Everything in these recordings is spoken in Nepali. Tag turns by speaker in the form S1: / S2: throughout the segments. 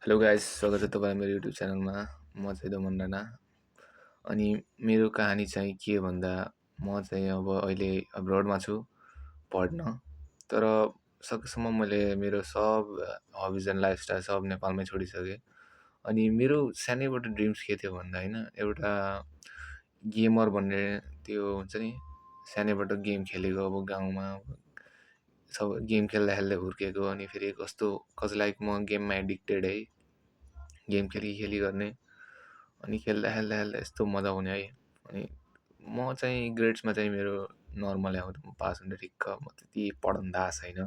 S1: हेलो गाइस, स्वागत छ तपाईँ मेरो युट्युब च्यानलमा। म चाहिँ दमन राणा। अनि मेरो कहानी चाहिँ के भन्दा म चाहिँ अब अहिले अब्रोडमा छु पढ्न। तर सकेसम्म मैले मेरो सब हबिज एन्ड लाइफस्टाइल सब नेपालमै छोडिसकेँ। अनि मेरो सानैबाट ड्रिम्स के थियो भन्दा होइन एउटा गेमर भन्ने त्यो हुन्छ नि, सानैबाट गेम खेलेको अब गाउँमा सब गेम खेल्दा खेल्दै हुर्केको। अनि फेरि कसैलाई म गेममा एडिक्टेड है, गेम खेली गर्ने। अनि खेल्दा खेल्दा खेल्दा यस्तो मजा आउने है। अनि म चाहिँ ग्रेड्समा चाहिँ मेरो नर्मल आउँथ्यो, म पास हुन्थेँ ठिक्क। म त्यति पढन्दा छैन,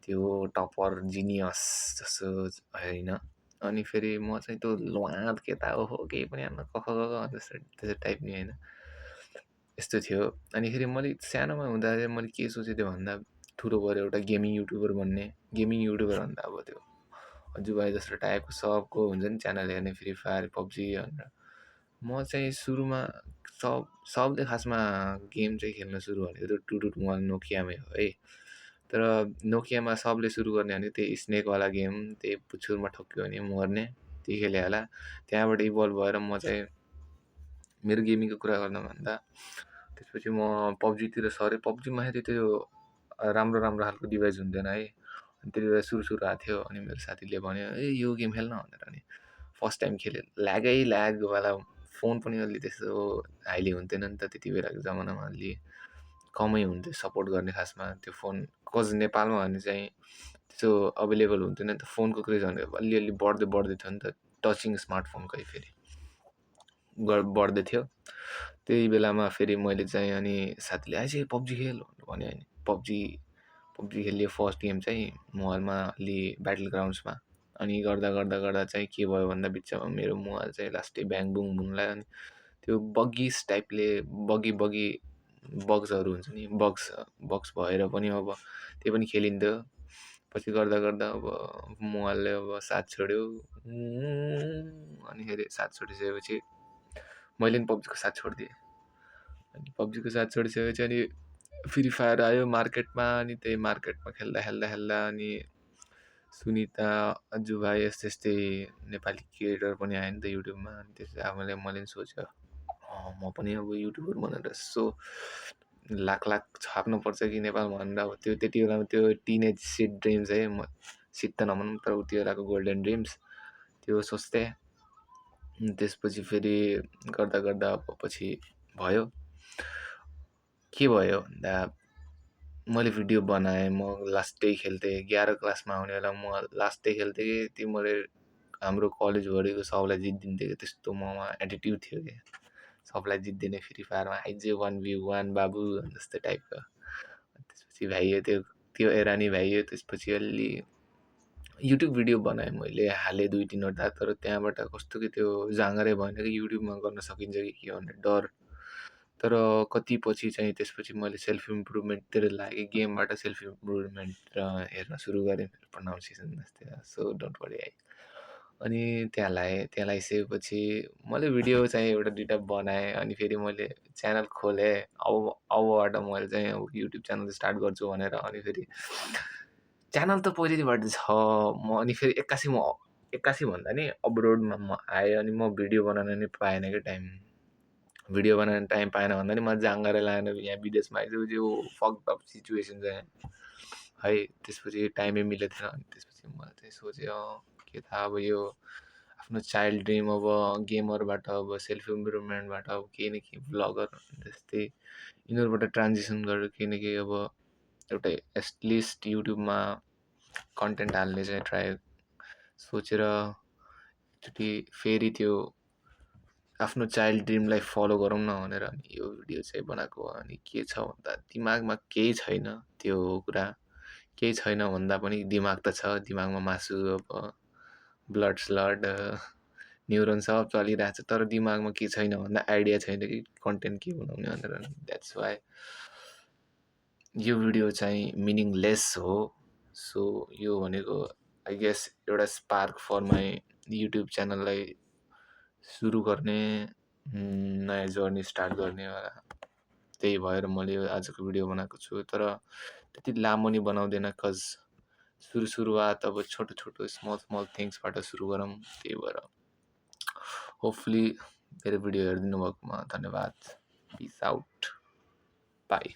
S1: त्यो टपर जिनियस जस्तो होइन। अनि फेरि म चाहिँ त्यो ल्वाद केटा ओहो केही पनि आएन कख कख त्यस्तो टाइप नि होइन, यस्तो थियो। अनि फेरि मैले सानोमा हुँदा चाहिँ मैले के सोचेको थिएँ भन्दा ठुलो भएर एउटा गेमिङ युट्युबर भन्ने। गेमिङ युट्युबर भन्दा अब त्यो अजु भाइ जस्तो टाइपको सबको हुन्छ नि च्यानल हेर्ने, फ्री फायर पब्जी भनेर। म चाहिँ सुरुमा सबले खासमा गेम चाहिँ खेल्न सुरु भनेको त्यो 2221 नोकियामै हो है। तर नोकियामा सबले सुरु गर्ने भनेको त्यही स्नेकवाला गेम, त्यही पुच्छुरमा ठोक्यो भने मर्ने, त्यही खेले होला। त्यहाँबाट इभल्भ भएर म चाहिँ मेरो गेमिङको कुरा गर्दा भन्दा त्यसपछि म पब्जीतिर सरेँ। पब्जीमा त्यो राम्रो राम्रो खालको डिभाइस हुन्थेन है। अनि त्यति बेला सुरु सुरु आएको थियो। अनि मेरो साथीले भन्यो ए यो गेम खेल्न भनेर। अनि फर्स्ट टाइम खेलेँ, ल्यागवाला फोन पनि अलि त्यस्तो हाइली हुन्थेन नि त त्यति बेलाको जमानामा, अलि कमै हुन्थ्यो सपोर्ट गर्ने खासमा त्यो फोन। नेपालमा भने चाहिँ त्यस्तो अभाइलेबल हुन्थेन नि त फोनको क्रेज भनेको, अलिअलि बढ्दै थियो नि त। टचिङ स्मार्टफोनकै फेरि बढ्दै थियो त्यही बेलामा। फेरि मैले चाहिँ अनि साथीले आइज पब्जी खेल भन्यो। अनि पब्जी खेलियो फर्स्ट गेम चाहिँ मोबाइलमा, अलि ब्याटल ग्राउन्ड्समा। अनि गर्दा चाहिँ के भयो भन्दा बिचमा मेरो मोबाइल चाहिँ लास्टै ब्याङ बुङ हुन लाग्यो। अनि त्यो बगिस टाइपले बग्सहरू हुन्छ नि, बग्स भएर पनि अब त्यो पनि खेलिन्थ्यो। पछि गर्दा अब मोबाइलले अब साथ छोड्यो। अनि फेरि साथ छोडिसकेपछि मैले पनि पब्जीको साथ छोडिदिएँ। अनि पब्जीको साथ छोडिसकेपछि अनि फ्री फायर आयो मार्केटमा। अनि त्यही मार्केटमा खेल्दा अनि सुनिता, अजु भाइ यस्तै नेपाली क्रिएटर पनि आयो नि त युट्युबमा। अनि त्यसपछि मैले पनि सोचेँ म पनि अब युट्युबर भनेर यसो लाख छाप्नुपर्छ कि नेपालमा भनेर। अब त्यो त्यति बेलामा त्यो टिनेज सिड ड्रिम्स है, म सिड त नभनौँ तर उति बेलाको गोल्डन ड्रिम्स त्यो सोच्थेँ। त्यसपछि फेरि गर्दा अब पछि भयो के भयो भन्दा मैले भिडियो बनाएँ। म लास्टै खेल्थेँ 11 क्लासमा आउने बेला म लास्टै खेल्थेँ कि त्यो मैले हाम्रो कलेजभरिको सबलाई जितिदिन्थेँ कि त्यस्तो ममा एटिट्युड थियो कि सबलाई जित्दिने फ्री फायरमा आइज 1v1 बाबु जस्तो टाइपको। त्यसपछि भ्याइयो त्यो एरा नि भ्याइयो। त्यसपछि अलि युट्युब भिडियो बनाएँ मैले, हालेँ 2-3वटा। तर त्यहाँबाट कस्तो कि त्यो जाँगरै भएन कि युट्युबमा गर्न सकिन्छ कि के भन्ने डर। तर कति पछि चाहिँ त्यसपछि मैले सेल्फ इम्प्रुभमेन्टतिर लागेँ, गेमबाट सेल्फ इम्प्रुभमेन्ट हेर्न सुरु गरेँ। प्रोनाउन्सिएसन जस्तै सो डोन्ट वरी है। अनि त्यहाँ लगाइसकेपछि मैले भिडियो चाहिँ 1-2टा बनाएँ। अनि फेरि मैले च्यानल खोलेँ। अबबाट मैले चाहिँ अब युट्युब च्यानल स्टार्ट गर्छु भनेर। अनि फेरि च्यानल त पहिलेबाट छ म। अनि फेरि एक्कासी भन्दा नि अब्रोडमा म आएँ। अनि म भिडियो बनाउन नि पाएन कि टाइम। भिडियो बनाउन टाइम पाएन भन्दा नि म जाँगरै लागेर यहाँ विदेशमा आइसकेपछि यो फक्ड अप सिचुएसन चाहिँ है। त्यसपछि टाइमै मिलेको थिएन। अनि त्यसपछि मैले चाहिँ सोचेँ के थाहा अब यो आफ्नो चाइल्ड ड्रिम अब गेमरबाट अब सेल्फ इम्प्रुभमेन्टबाट अब केही न केही भ्लगर जस्तै यिनीहरूबाट ट्रान्जिसन गरेर केही न केही अब एउटा एटलिस्ट युट्युबमा कन्टेन्ट हाल्ने चाहिँ ट्राई सोचेर एकचोटि फेरि त्यो आफ्नो चाइल्ड ड्रिमलाई फलो गरौँ न भनेर यो भिडियो चाहिँ बनाएको। अनि के छ भन्दा दिमागमा केही छैन, त्यो कुरा केही छैन भन्दा पनि दिमाग त छ। दिमागमा मासु अब ब्लड स्लड न्युरोन सब चलिरहेको छ। तर दिमागमा के छैन भन्दा आइडिया छैन कि कन्टेन्ट के बनाउने भनेर। द्याट्स वाइ यो भिडियो चाहिँ मिनिङलेस हो। सो यो भनेको आई गेस एउटा स्पार्क फर माई युट्युब च्यानललाई सुरु गर्ने, नयाँ जर्नी स्टार्ट गर्नेवाला। त्यही भएर मैले आजको भिडियो बनाएको छु। तर त्यति लामो नि बनाउँदैन, कज सुरुवात अब छोटो छोटो स्मल थिङ्सबाट सुरु गरौँ। त्यही भएर होपफुली मेरो भिडियो हेरिदिनु भएकोमा धन्यवाद। Peace out, by.